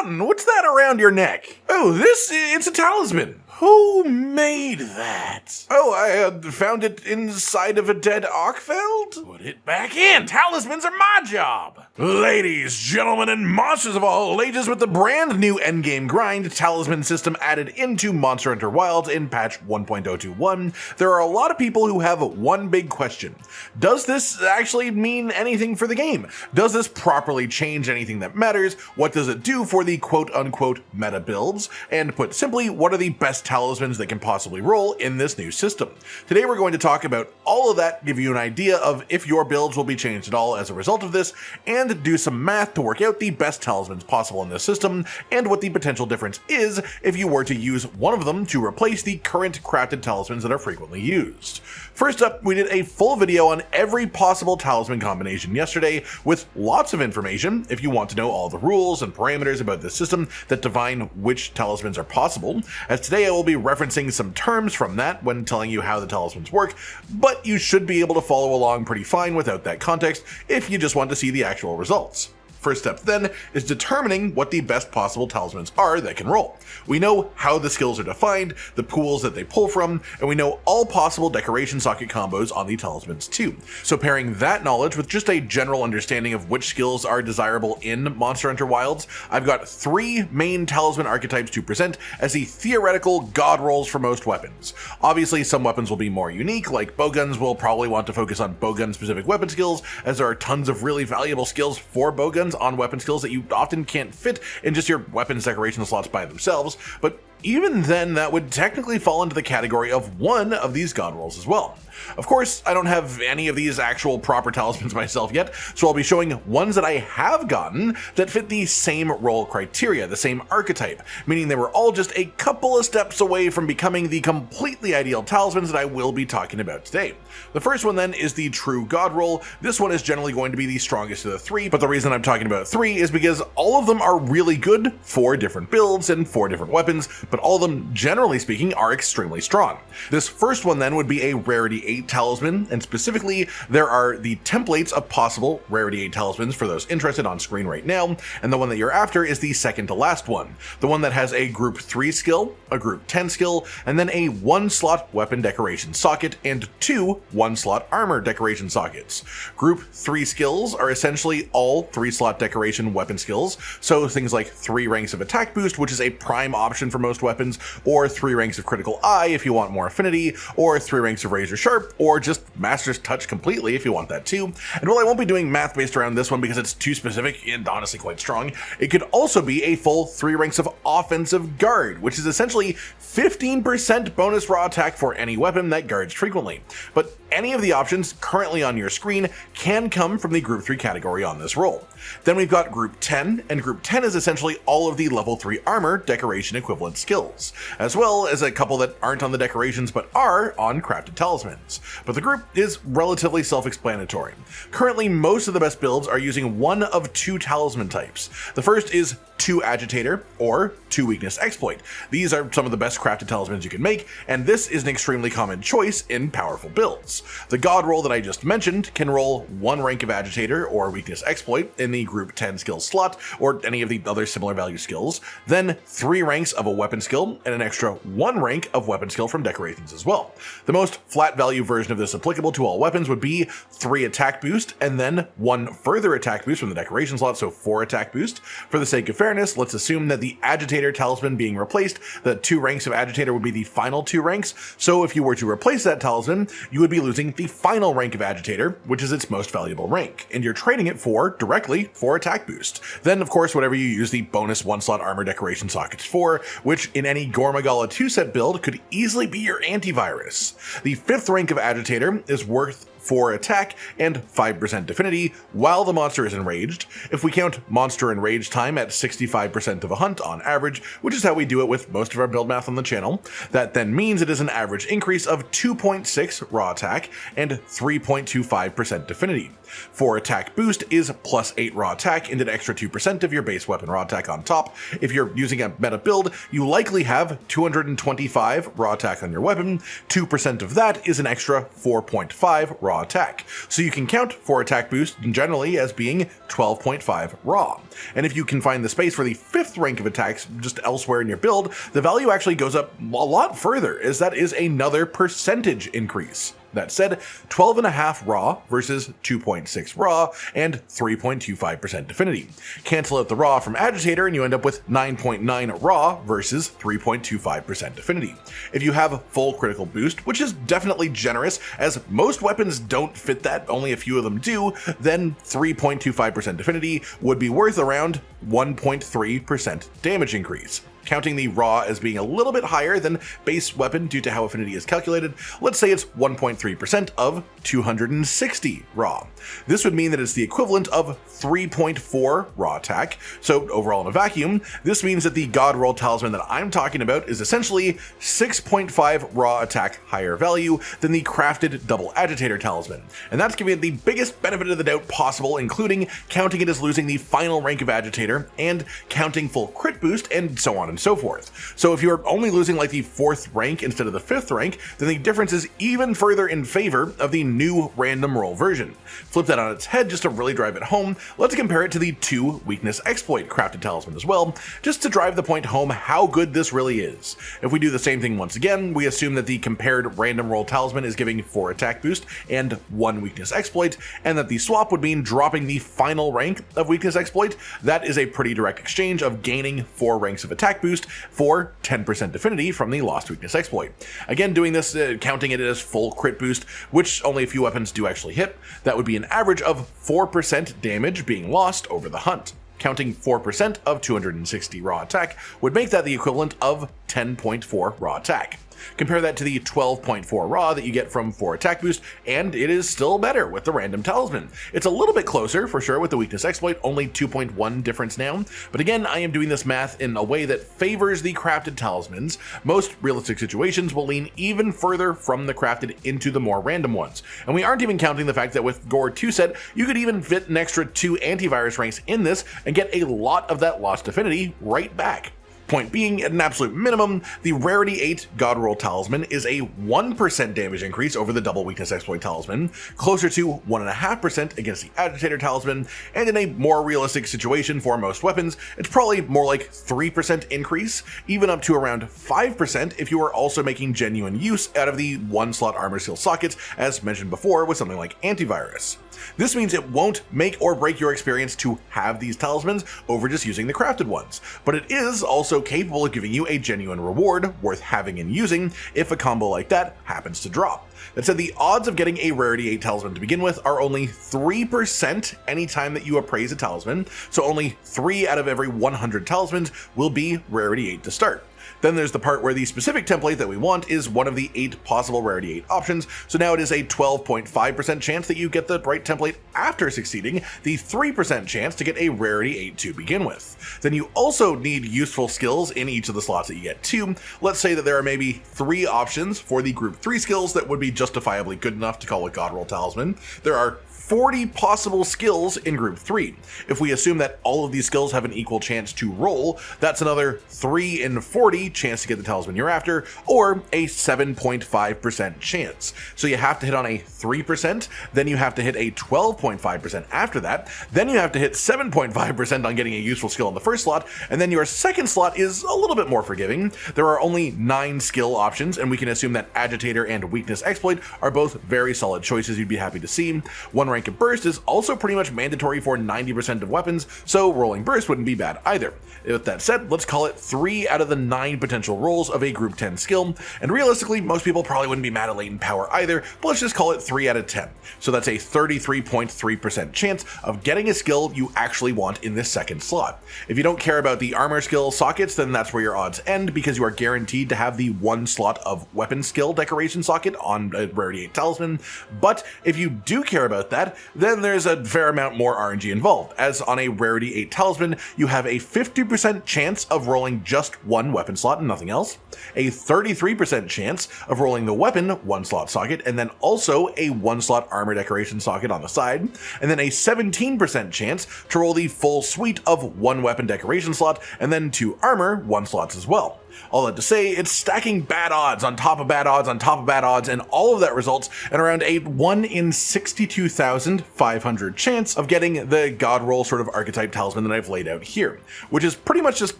Cotton, what's that around your neck? Oh, it's a talisman. Who made that? Oh, I found it inside of a dead arkveld? Put it back in. Talismans are my job. Ladies, gentlemen, and monsters of all ages, with the brand new endgame grind talisman system added into Monster Hunter Wilds in patch 1.021, there are a lot of people who have one big question. Does this actually mean anything for the game? Does this properly change anything that matters? What does it do for the quote-unquote meta builds? And put simply, what are the best talismans that can possibly roll in this new system? Today we're going to talk about all of that, give you an idea of if your builds will be changed at all as a result of this, and do some math to work out the best talismans possible in this system, and what the potential difference is if you were to use one of them to replace the current crafted talismans that are frequently used. First up, we did a full video on every possible talisman combination yesterday with lots of information if you want to know all the rules and parameters about this system that define which talismans are possible, as today I will be referencing some terms from that when telling you how the talismans work, but you should be able to follow along pretty fine without that context if you just want to see the actual results. First step then is determining what the best possible talismans are that can roll. We know how the skills are defined, the pools that they pull from, and we know all possible decoration socket combos on the talismans too. So pairing that knowledge with just a general understanding of which skills are desirable in Monster Hunter Wilds, I've got 3 main talisman archetypes to present as the theoretical god rolls for most weapons. Obviously some weapons will be more unique, like bowguns will probably want to focus on bowgun specific weapon skills, as there are tons of really valuable skills for bowguns on weapon skills that you often can't fit in just your weapons decoration slots by themselves, but even then that would technically fall into the category of one of these god rolls as well. Of course, I don't have any of these actual proper talismans myself yet, so I'll be showing ones that I have gotten that fit the same role criteria, the same archetype, meaning they were all just a couple of steps away from becoming the completely ideal talismans that I will be talking about today. The first one then is the true god roll. This one is generally going to be the strongest of the 3, but the reason I'm talking about 3 is because all of them are really good for different builds and for different weapons, but all of them, generally speaking, are extremely strong. This first one then would be a rarity 8 talisman, and specifically there are the templates of possible rarity 8 talismans for those interested on screen right now, and the one that you're after is the second to last one, the one that has a group 3 skill, a group 10 skill, and then a 1-slot weapon decoration socket and 2 1-slot armor decoration sockets. Group 3 skills are essentially all 3-slot decoration weapon skills, so things like 3 ranks of attack boost, which is a prime option for most weapons, or 3 ranks of critical eye if you want more affinity, or 3 ranks of razor sharp, or just master's touch completely if you want that too. And while I won't be doing math based around this one because it's too specific and honestly quite strong, it could also be a full 3 ranks of offensive guard, which is essentially 15% bonus raw attack for any weapon that guards frequently. But any of the options currently on your screen can come from the group 3 category on this roll. Then we've got group 10, and group 10 is essentially all of the level 3 armor decoration equivalent skills, as well as a couple that aren't on the decorations but are on crafted talismans. But the group is relatively self-explanatory. Currently, most of the best builds are using one of 2 talisman types. The first is 2 agitator or 2 weakness exploit. These are some of the best crafted talismans you can make, and this is an extremely common choice in powerful builds. The god roll that I just mentioned can roll 1 rank of agitator or weakness exploit in the group 10 skill slot, or any of the other similar value skills, then 3 ranks of a weapon skill and an extra 1 rank of weapon skill from decorations as well. The most flat value version of this applicable to all weapons would be 3 attack boost and then 1 further attack boost from the decoration slot, so 4 attack boost. For the sake of fairness, let's assume that the agitator talisman being replaced, the 2 ranks of agitator would be the final 2 ranks, so if you were to replace that talisman, you would be losing the final rank of agitator, which is its most valuable rank, and you're trading it for, directly, for attack boost. Then of course whatever you use the bonus 1-slot armor decoration sockets for, which in any gore magala 2-set build could easily be your antivirus. The 5th rank of agitator is worth 4 attack and 5% affinity while the monster is enraged. If we count monster enraged time at 65% of a hunt on average, which is how we do it with most of our build math on the channel, that then means it is an average increase of 2.6 raw attack and 3.25% affinity. 4 attack boost is plus 8 raw attack and an extra 2% of your base weapon raw attack on top. If you're using a meta build, you likely have 225 raw attack on your weapon. 2% of that is an extra 4.5 raw raw attack. So you can count 4 attack boost generally as being 12.5 raw. And if you can find the space for the 5th rank of attacks just elsewhere in your build, the value actually goes up a lot further, as that is another percentage increase. That said, 12.5 raw versus 2.6 raw and 3.25% affinity. Cancel out the raw from agitator and you end up with 9.9 raw versus 3.25% affinity. If you have full critical boost, which is definitely generous as most weapons don't fit that, only a few of them do, then 3.25% affinity would be worth around 1.3% damage increase. Counting the raw as being a little bit higher than base weapon due to how affinity is calculated, let's say it's 1.3% of 260 raw. This would mean that it's the equivalent of 3.4 raw attack, so overall in a vacuum, this means that the God Roll Talisman that I'm talking about is essentially 6.5 raw attack higher value than the crafted double agitator talisman, and that's giving it the biggest benefit of the doubt possible, including counting it as losing the final rank of agitator and counting full crit boost and so on and so forth. So if you're only losing like the 4th rank instead of the 5th rank, then the difference is even further in favor of the new random roll version. Flip that on its head just to really drive it home, let's compare it to the 2 weakness exploit crafted talisman as well, just to drive the point home how good this really is. If we do the same thing once again, we assume that the compared random roll talisman is giving 4 attack boost and 1 weakness exploit, and that the swap would mean dropping the final rank of weakness exploit. That is a pretty direct exchange of gaining 4 ranks of attack boost for 10% affinity from the lost weakness exploit. Again, doing this, counting it as full crit boost, which only a few weapons do actually hit, that would be an average of 4% damage being lost over the hunt. Counting 4% of 260 raw attack would make that the equivalent of 10.4 raw attack. Compare that to the 12.4 raw that you get from 4 attack boost, and it is still better with the random talisman. It's a little bit closer for sure with the weakness exploit, only 2.1 difference now, but again, I am doing this math in a way that favors the crafted talismans. Most realistic situations will lean even further from the crafted into the more random ones, and we aren't even counting the fact that with Gore 2 set, you could even fit an extra 2 antivirus ranks in this and get a lot of that lost affinity right back. Point being, at an absolute minimum, the Rarity 8 God Roll Talisman is a 1% damage increase over the double weakness exploit talisman, closer to 1.5% against the agitator talisman, and in a more realistic situation for most weapons, it's probably more like 3% increase, even up to around 5% if you are also making genuine use out of the 1-slot armor seal sockets, as mentioned before with something like antivirus. This means it won't make or break your experience to have these talismans over just using the crafted ones, but it is also capable of giving you a genuine reward worth having and using if a combo like that happens to drop. That said, the odds of getting a Rarity 8 talisman to begin with are only 3% anytime that you appraise a talisman, so only 3 out of every 100 talismans will be Rarity 8 to start. Then there's the part where the specific template that we want is one of the 8 possible Rarity 8 options, so now it is a 12.5% chance that you get the right template after succeeding the 3% chance to get a Rarity 8 to begin with. Then you also need useful skills in each of the slots that you get to. Let's say that there are maybe 3 options for the group 3 skills that would be justifiably good enough to call a God Roll Talisman. There are 40 possible skills in group 3. If we assume that all of these skills have an equal chance to roll, that's another 3 in 40 chance to get the talisman you're after, or a 7.5% chance. So you have to hit on a 3%, then you have to hit a 12.5% after that, then you have to hit 7.5% on getting a useful skill in the first slot, and then your second slot is a little bit more forgiving. There are only 9 skill options, and we can assume that agitator and weakness exploit are both very solid choices you'd be happy to see. 1 rank of burst is also pretty much mandatory for 90% of weapons, so rolling burst wouldn't be bad either. With that said, let's call it 3 out of the 9 potential rolls of a group 10 skill, and realistically most people probably wouldn't be mad at latent power either, but let's just call it 3 out of 10. So that's a 33.3% chance of getting a skill you actually want in this second slot. If you don't care about the armor skill sockets, then that's where your odds end, because you are guaranteed to have the 1 slot of weapon skill decoration socket on a Rarity 8 talisman, but if you do care about that, then there's a fair amount more RNG involved, as on a Rarity 8 talisman, you have a 50% chance of rolling just 1 weapon slot and nothing else, a 33% chance of rolling the weapon 1 slot socket, and then also a 1 slot armor decoration socket on the side, and then a 17% chance to roll the full suite of 1 weapon decoration slot, and then 2 armor 1 slots as well. All that to say, it's stacking bad odds on top of bad odds on top of bad odds, and all of that results in around a 1 in 62,500 chance of getting the god roll sort of archetype talisman that I've laid out here, which is pretty much just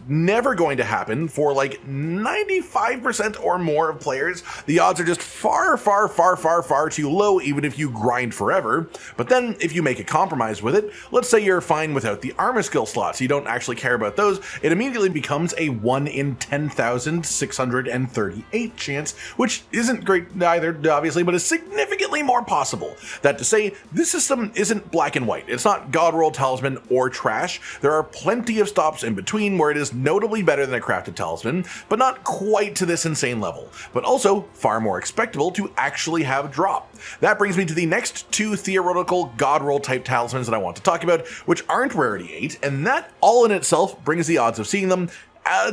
never going to happen for like 95% or more of players. The odds are just far too low, even if you grind forever. But then if you make a compromise with it, let's say you're fine without the armor skill slots, you don't actually care about those, it immediately becomes a 1 in 10,638 chance, which isn't great either, obviously, but is significantly more possible. That to say, this system isn't black and white. It's not god roll talisman or trash. There are plenty of stops in between where it is notably better than a crafted talisman, but not quite to this insane level, but also far more expectable to actually have drop. That brings me to the next two theoretical god roll type talismans that I want to talk about, which aren't rarity 8, and that all in itself brings the odds of seeing them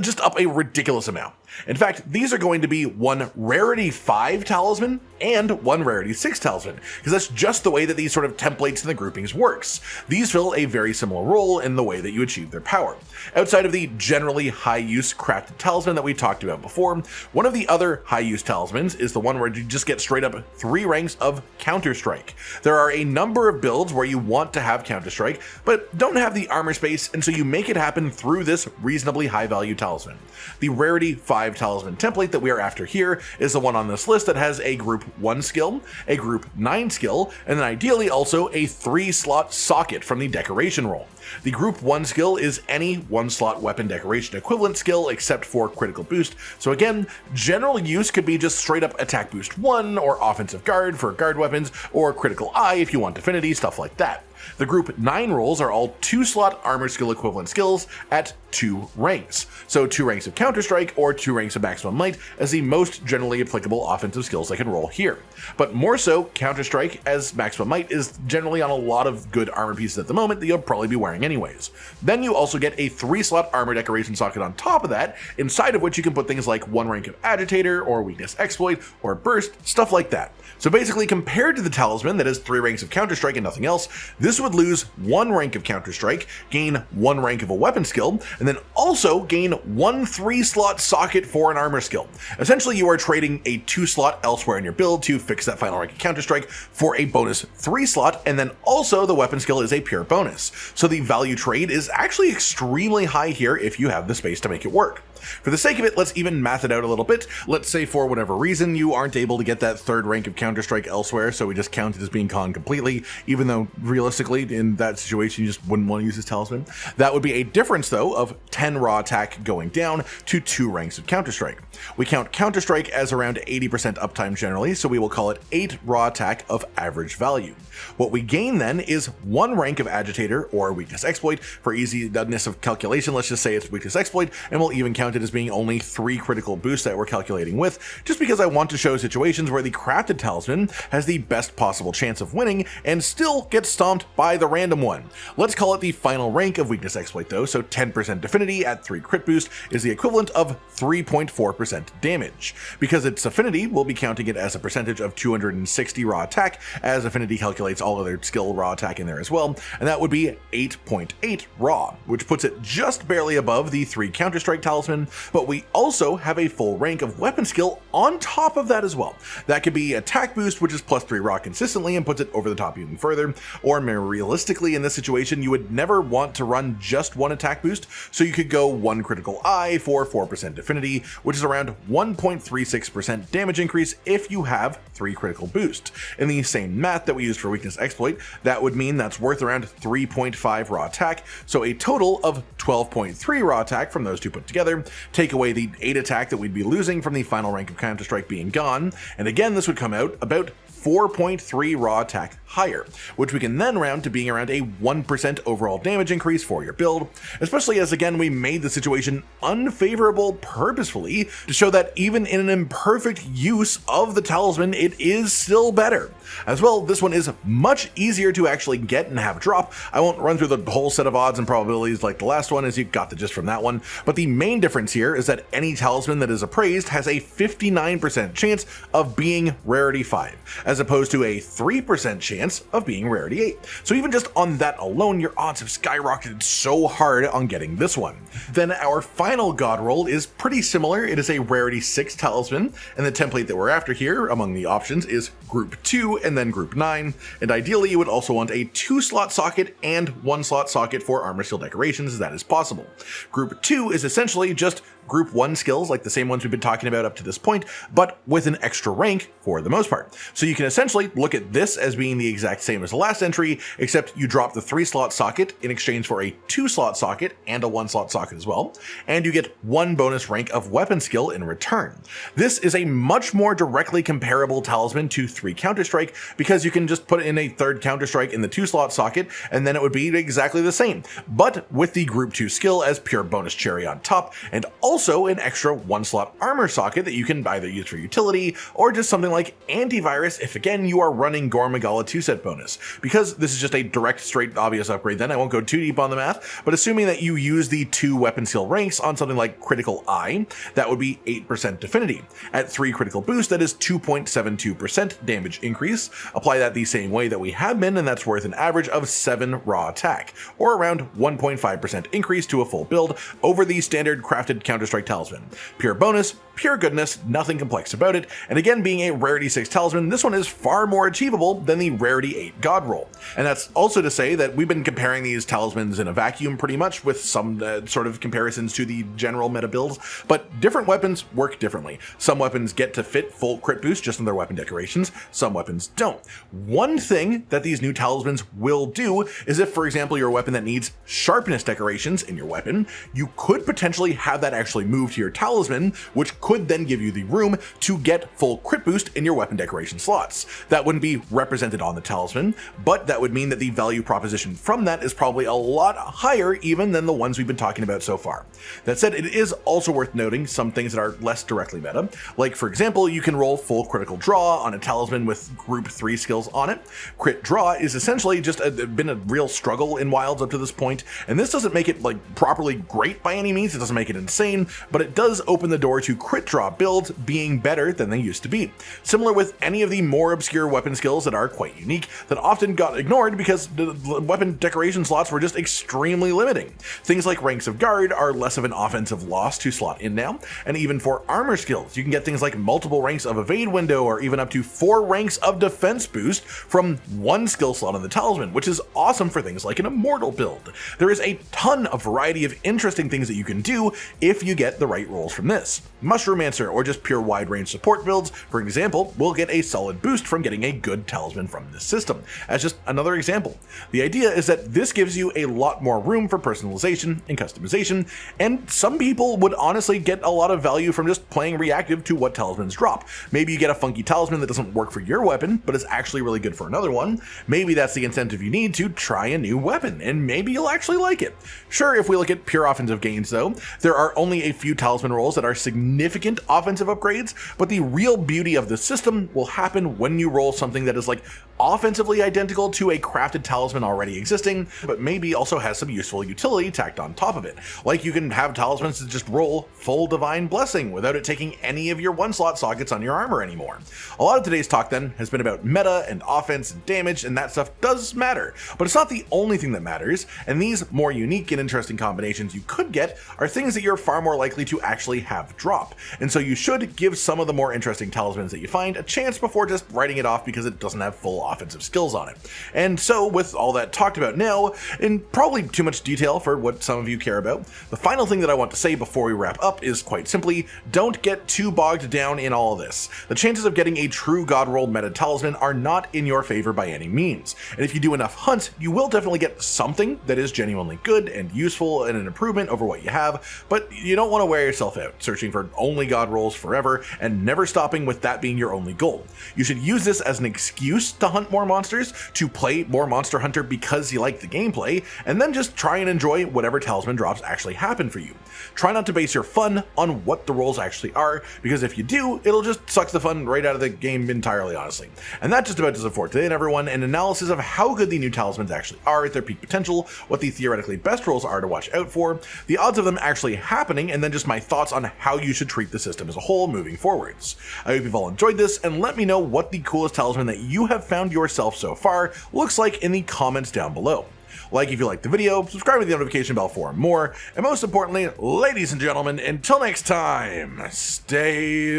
just up a ridiculous amount. In fact, these are going to be one rarity 5 talisman and one rarity 6 talisman, because that's just the way that these sort of templates and the groupings works. These fill a very similar role in the way that you achieve their power. Outside of the generally high use crafted talisman that we talked about before, one of the other high use talismans is the one where you just get straight up 3 ranks of counter strike. There are a number of builds where you want to have counter strike, but don't have the armor space, and so you make it happen through this reasonably high value talisman. The rarity 5 talisman template that we are after here is the one on this list that has a group 1 skill, a group 9 skill, and then ideally also a 3-slot socket from the decoration roll. The group 1 skill is any 1-slot weapon decoration equivalent skill except for critical boost, so again, general use could be just straight up attack boost 1 or offensive guard for guard weapons, or critical eye if you want affinity, stuff like that. The group 9 rolls are all 2-slot armor skill equivalent skills at 2 ranks. So 2 ranks of counter strike or 2 ranks of maximum might as the most generally applicable offensive skills I can roll here. But more so, counter strike as maximum might is generally on a lot of good armor pieces at the moment that you'll probably be wearing anyways. Then you also get a 3-slot armor decoration socket on top of that, inside of which you can put things like 1 rank of agitator or weakness exploit or burst, stuff like that. So basically, compared to the talisman that has 3 ranks of counter strike and nothing else, this would lose 1 rank of counter strike, gain 1 rank of a weapon skill, and then also gain 1 3-slot socket for an armor skill. Essentially, you are trading a 2-slot elsewhere in your build to fix that final rank of counter strike for a bonus 3-slot, and then also the weapon skill is a pure bonus. So the value trade is actually extremely high here if you have the space to make it work. For the sake of it, let's even math it out a little bit. Let's say for whatever reason you aren't able to get that 3rd rank of Counter-Strike elsewhere, so we just count it as being con completely, even though realistically in that situation you just wouldn't want to use this talisman. That would be a difference though of 10 raw attack going down to 2 ranks of Counter-Strike. We count Counter-Strike as around 80% uptime generally, so we will call it 8 raw attack of average value. What we gain then is 1 rank of Agitator or Weakness Exploit. For easiness of calculation, let's just say it's Weakness Exploit, and we'll even count it as being only 3 critical boosts that we're calculating with, just because I want to show situations where the crafted talisman has the best possible chance of winning and still gets stomped by the random one. Let's call it the final rank of Weakness Exploit though, so 10% affinity at 3 crit boost is the equivalent of 3.4% damage. Because its affinity, we'll be counting it as a percentage of 260 raw attack, as affinity calculates all other skill raw attack in there as well, and that would be 8.8 raw, which puts it just barely above the 3 Counter-Strike talisman, but we also have a full rank of weapon skill on top of that as well. That could be attack boost, which is plus 3 raw consistently and puts it over the top even further, or more realistically in this situation you would never want to run just 1 attack boost, so you could go 1 critical eye for 4% affinity, which is around 1.36% damage increase if you have 3 critical boost. In the same math that we used for Weakness Exploit, that would mean that's worth around 3.5 raw attack, so a total of 12.3 raw attack from those two put together. Take away the 8 attack that we'd be losing from the final rank of Counter-Strike being gone, and again this would come out about 4.3 raw attack higher, which we can then round to being around a 1% overall damage increase for your build, especially as again we made the situation unfavorable purposefully to show that even in an imperfect use of the talisman it is still better. As well, this one is much easier to actually get and have drop. I won't run through the whole set of odds and probabilities like the last one, as you got the gist from that one, but the main difference here is that any talisman that is appraised has a 59% chance of being rarity 5, as opposed to a 3% chance chance of being rarity 8. So even just on that alone, your odds have skyrocketed so hard on getting this one. Then our final god roll is pretty similar. It is a rarity 6 talisman, and the template that we're after here among the options is group 2 and then group 9, and ideally you would also want a 2-slot socket and 1-slot socket for armor skill decorations as that is possible. Group 2 is essentially just group 1 skills, like the same ones we've been talking about up to this point, but with an extra rank for the most part. So you can essentially look at this as being the exact same as the last entry, except you drop the 3-slot socket in exchange for a 2-slot socket and a 1-slot socket as well, and you get 1 bonus rank of weapon skill in return. This is a much more directly comparable talisman to 3 Counter-Strike, because you can just put in a 3rd Counter-Strike in the 2-slot socket, and then it would be exactly the same, but with the group 2 skill as pure bonus cherry on top, and also an extra 1-slot armor socket that you can either use for utility or just something like antivirus if again you are running gore magala 2-set bonus. Because this is just a direct, straight, obvious upgrade, then I won't go too deep on the math, but assuming that you use the 2 weapon skill ranks on something like critical eye, that would be 8% affinity. At 3 critical boost, that is 2.72% damage increase. Apply that the same way that we have been, and that's worth an average of 7 raw attack, or around 1.5% increase to a full build over the standard crafted Counter-Strike talisman. Pure bonus, pure goodness, nothing complex about it, and again being a rarity 6 talisman, this one is far more achievable than the rarity 8 god roll. And that's also to say that we've been comparing these talismans in a vacuum pretty much, with some sort of comparisons to the general meta builds, but different weapons work differently. Some weapons get to fit full crit boost just on their weapon decorations, some weapons don't. One thing that these new talismans will do is if, for example, you're a weapon that needs sharpness decorations in your weapon, you could potentially have that actually move to your talisman, which could then give you the room to get full crit boost in your weapon decoration slots. That wouldn't be represented on the talisman, but that would mean that the value proposition from that is probably a lot higher even than the ones we've been talking about so far. That said, it is also worth noting some things that are less directly meta, like for example, you can roll full critical draw on a talisman with group 3 skills on it. Crit draw is essentially just been a real struggle in Wilds up to this point, and this doesn't make it like properly great by any means, it doesn't make it insane, but it does open the door to crit draw builds being better than they used to be. Similar with any of the more obscure weapon skills that are quite unique, that often got ignored because the weapon decoration slots were just extremely limiting. Things like ranks of guard are less of an offensive loss to slot in now, and even for armor skills, you can get things like multiple ranks of evade window or even up to 4 ranks of defense boost from 1 skill slot on the talisman, which is awesome for things like an immortal build. There is a ton of variety of interesting things that you can do if you get the right rolls from this. Mushromancer or just pure wide range support builds, for example, will get a solid boost from getting a good talisman from this system, as just another example. The idea is that this gives you a lot more room for personalization and customization, and some people would honestly get a lot of value from just playing reactive to what talismans drop. Maybe you get a funky talisman that doesn't work for your weapon, but is actually really good for another one. Maybe that's the incentive you need to try a new weapon, and maybe you'll actually like it. Sure, if we look at pure offensive gains though, there are only a few talisman rolls that are significant offensive upgrades, but the real beauty of the system will happen when you roll something that is like offensively identical to a crafted talisman already existing, but maybe also has some useful utility tacked on top of it. Like you can have talismans that just roll full divine blessing without it taking any of your 1-slot sockets on your armor anymore. A lot of today's talk then has been about meta and offense and damage, and that stuff does matter, but it's not the only thing that matters, and these more unique and interesting combinations you could get are things that you're far more likely to actually have drop, and so you should give some of the more interesting talismans that you find a chance before just writing it off because it doesn't have full offensive skills on it. And so with all that talked about now, in probably too much detail for what some of you care about, the final thing that I want to say before we wrap up is quite simply, don't get too bogged down in all of this. The chances of getting a true god roll meta talisman are not in your favor by any means, and if you do enough hunts, you will definitely get something that is genuinely good and useful and an improvement over what you have, but you don't want to wear yourself out searching for only god rolls forever and never stopping with that being your only goal. You should use this as an excuse to hunt more monsters, to play more Monster Hunter because you like the gameplay, and then just try and enjoy whatever talisman drops actually happen for you. Try not to base your fun on what the rolls actually are, because if you do, it'll just suck the fun right out of the game entirely, honestly. And that just about does it for today, everyone. An analysis of how good the new talismans actually are at their peak potential, what the theoretically best rolls are to watch out for, the odds of them actually happening, and then just my thoughts on how you should treat the system as a whole moving forwards. I hope you've all enjoyed this, and let me know what the coolest talisman that you have found found yourself so far looks like in the comments down below. Like if you liked the video, subscribe with the notification bell for more, and most importantly, ladies and gentlemen, until next time, stay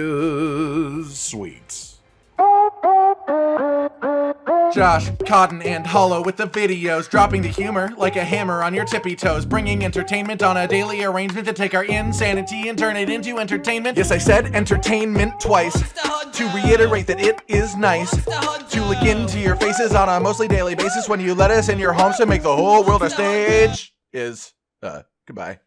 sweet. Josh, Cotton, and Hollow with the videos, dropping the humor like a hammer on your tippy toes, bringing entertainment on a daily arrangement to take our insanity and turn it into entertainment. Yes, I said entertainment twice, to reiterate that it is nice to look into your faces on a mostly daily basis when you let us in your homes to make the whole world a stage. Goodbye.